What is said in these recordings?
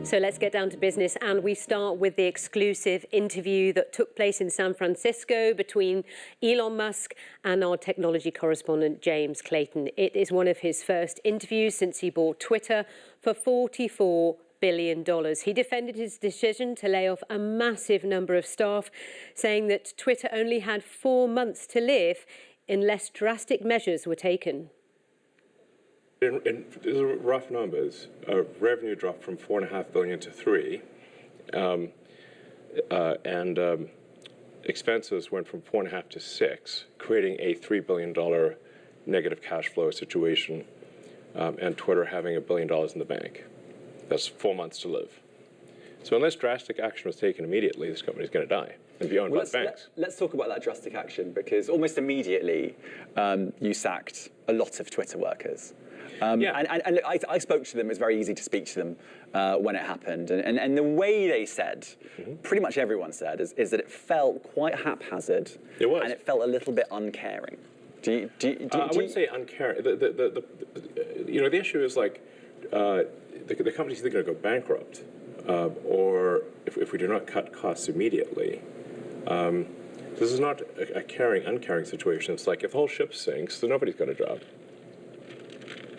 So let's get down to business, and we start with the exclusive interview that took place in San Francisco between Elon Musk and our technology correspondent James Clayton. It is one of his first interviews since he bought Twitter for $44 billion. He defended his decision to lay off a massive number of staff, saying that Twitter only had 4 months to live unless drastic measures were taken. These are rough numbers. Revenue dropped from $4.5 billion to $3 billion, and expenses went from $4.5 billion to $6 billion, creating a $3 billion negative cash flow situation, and Twitter having $1 billion in the bank. That's 4 months to live. So unless drastic action was taken immediately, this company is going to die and be owned by the banks. Let's talk about that drastic action, because almost immediately you sacked a lot of Twitter workers. And I spoke to them. It was very easy to speak to them when it happened. And the way they said, pretty much everyone said, is that it felt quite haphazard. It was. And it felt a little bit uncaring. I wouldn't say uncaring. The issue is like the company's either going to go bankrupt, or if we do not cut costs immediately. This is not a caring, uncaring situation. It's like if the whole ship sinks, then nobody's got a job.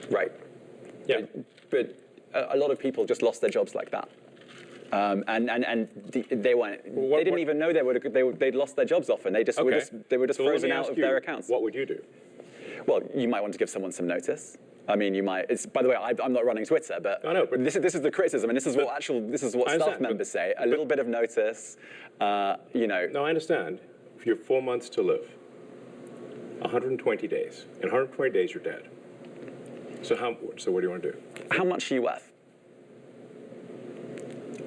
Right. Yeah. But a lot of people just lost their jobs like that. They weren't. They didn't even know they'd lost their jobs off, and they were just frozen out of their accounts. What would you do? Well, you might want to give someone some notice. I mean, you might. By the way, I'm not running Twitter, but I know, but this is the criticism, and this is what staff members say. A little bit of notice, No, I understand. If you have 4 months to live, 120 days. In 120 days, you're dead. So what do you want to do? How much are you worth?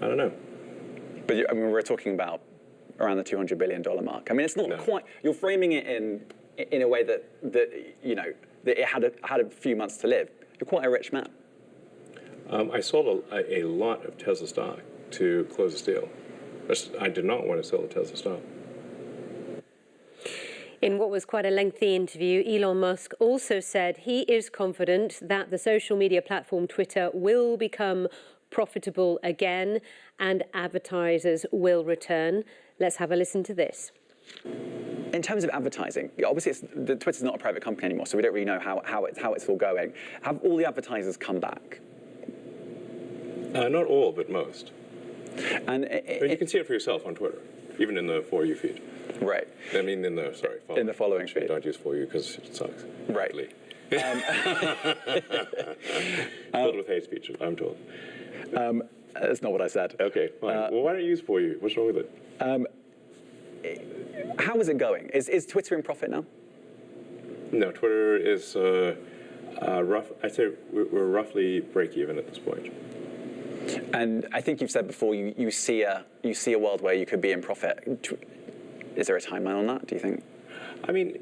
I don't know. But we're talking about around the $200 billion mark. I mean, it's not quite. You're framing it in a way that it had a few months to live. You're quite a rich man. I sold a lot of Tesla stock to close this deal. I did not want to sell the Tesla stock. In what was quite a lengthy interview, Elon Musk also said he is confident that the social media platform Twitter will become profitable again and advertisers will return. Let's have a listen to this. In terms of advertising, obviously Twitter's not a private company anymore, so we don't really know how it's all going. Have all the advertisers come back? Not all, but most. And you can see it for yourself on Twitter, even in the For You feed. Right. I mean, in the following feed. Don't use For You because it sucks. Right. Filled with hate speech, I'm told. That's not what I said. Okay, fine. Well, why don't you use For You? What's wrong with it? How is it going? Is Twitter in profit now? No, Twitter is rough. I'd say we're roughly break even at this point. And I think you've said before you see a world where you could be in profit. Is there a timeline on that, do you think? I mean,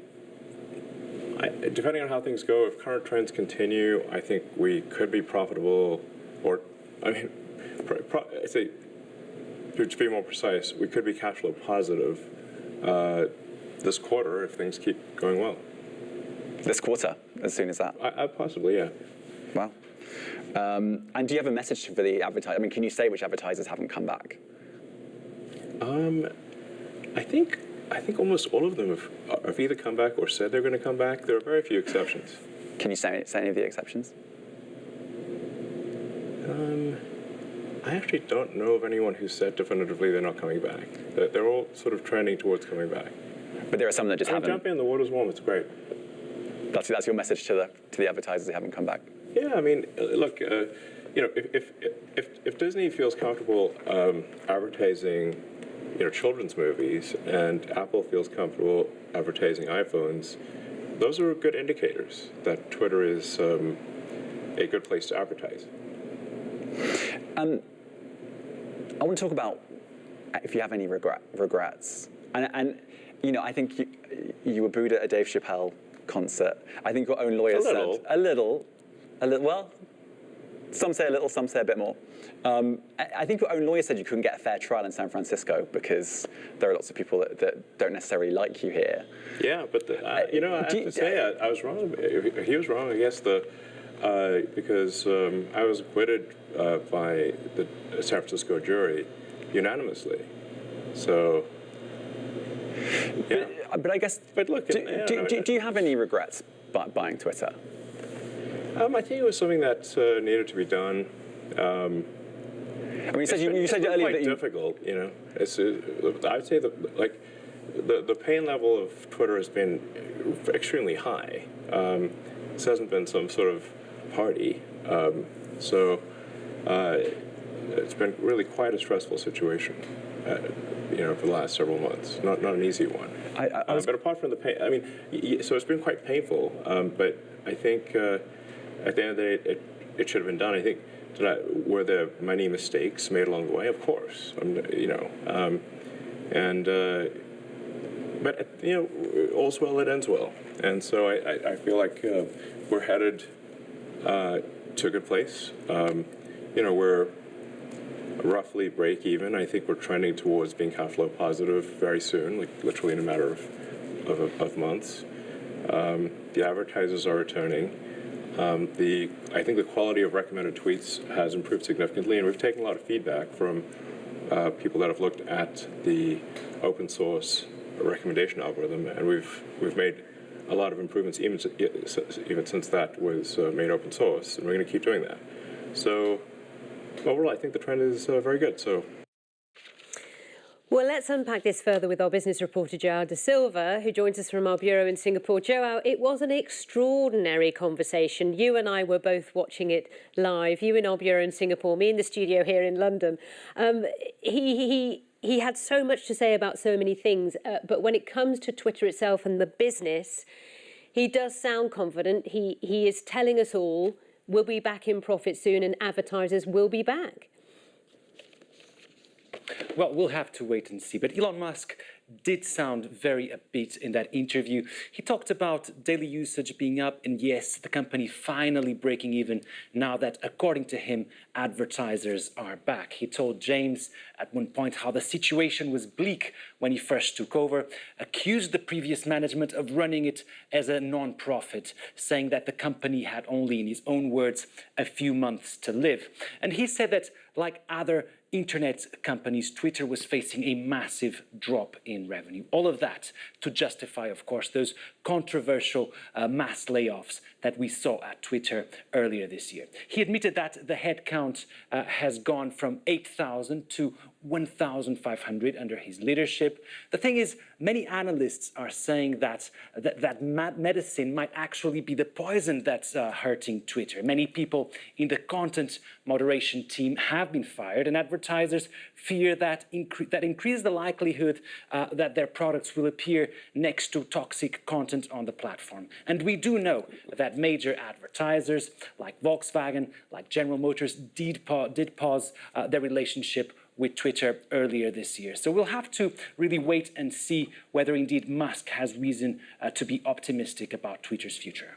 depending on how things go, if current trends continue, I think we could be profitable, I'd say, to be more precise, we could be cash flow positive this quarter if things keep going well. This quarter, as soon as that? Possibly, yeah. Wow. And do you have a message for the advertisers? I mean, can you say which advertisers haven't come back? I think almost all of them have either come back or said they're going to come back. There are very few exceptions. Can you say any of the exceptions? I actually don't know of anyone who said definitively they're not coming back. They're all sort of trending towards coming back. But there are some that just haven't. Jump in, the water's warm. It's great. That's your message to the advertisers that haven't come back. Yeah, I mean, look, if Disney feels comfortable advertising, children's movies, and Apple feels comfortable advertising iPhones, those are good indicators that Twitter is a good place to advertise. I want to talk about if you have any regrets. And I think you were booed at a Dave Chappelle concert. I think your own lawyer said a little. Well, some say a little, some say a bit more. I think your own lawyer said you couldn't get a fair trial in San Francisco because there are lots of people that don't necessarily like you here. Yeah, but I have to say I was wrong. He was wrong. I guess because I was acquitted by the San Francisco jury unanimously. So, yeah. But I guess. But look, do you have any regrets buying Twitter? I think it was something that needed to be done. I mean, you said earlier that quite difficult. You know, I'd say that the pain level of Twitter has been extremely high. This hasn't been some sort of party, so it's been really quite a stressful situation. You know, for the last several months, not an easy one. But apart from the pain, I mean, so it's been quite painful. But I think at the end of the day, it should have been done. I think were there many mistakes made along the way? Of course, you know, but you know, all's well that ends well, and so I feel like we're headed to a good place. You know, we're roughly break even. I think we're trending towards being cash flow positive very soon, like literally in a matter of months. The advertisers are returning. I think the quality of recommended tweets has improved significantly, and we've taken a lot of feedback from people that have looked at the open source recommendation algorithm, and we've made a lot of improvements even since that was made open source, and we're going to keep doing that. So overall, I think the trend is very good. So. Well, let's unpack this further with our business reporter, Joao Da Silva, who joins us from our bureau in Singapore. Joao, it was an extraordinary conversation. You and I were both watching it live. You in our bureau in Singapore, me in the studio here in London. He had so much to say about so many things, but when it comes to Twitter itself and the business, he does sound confident. He is telling us all we'll be back in profit soon and advertisers will be back. Well, we'll have to wait and see. But Elon Musk did sound very upbeat in that interview. He talked about daily usage being up, and yes, the company finally breaking even now that, according to him, advertisers are back. He told James at one point how the situation was bleak when he first took over, accused the previous management of running it as a non-profit, saying that the company had only, in his own words, a few months to live. And he said that, like other internet companies, Twitter was facing a massive drop in revenue. All of that to justify, of course, those controversial mass layoffs that we saw at Twitter earlier this year. He admitted that the headcount has gone from 8,000 to 1,500 under his leadership. The thing is, many analysts are saying that medicine might actually be the poison that's hurting Twitter. Many people in the content moderation team have been fired, and advertisers fear that increases the likelihood that their products will appear next to toxic content on the platform. And we do know that major advertisers like Volkswagen, like General Motors, did pause their relationship with Twitter earlier this year. So we'll have to really wait and see whether indeed Musk has reason to be optimistic about Twitter's future.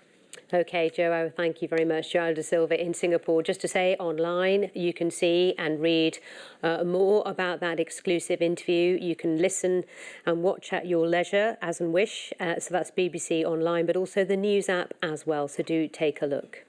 OK, Joao, thank you very much. Joao Da Silva in Singapore. Just to say, online you can see and read more about that exclusive interview. You can listen and watch at your leisure as and wish. So that's BBC Online, but also the news app as well. So do take a look.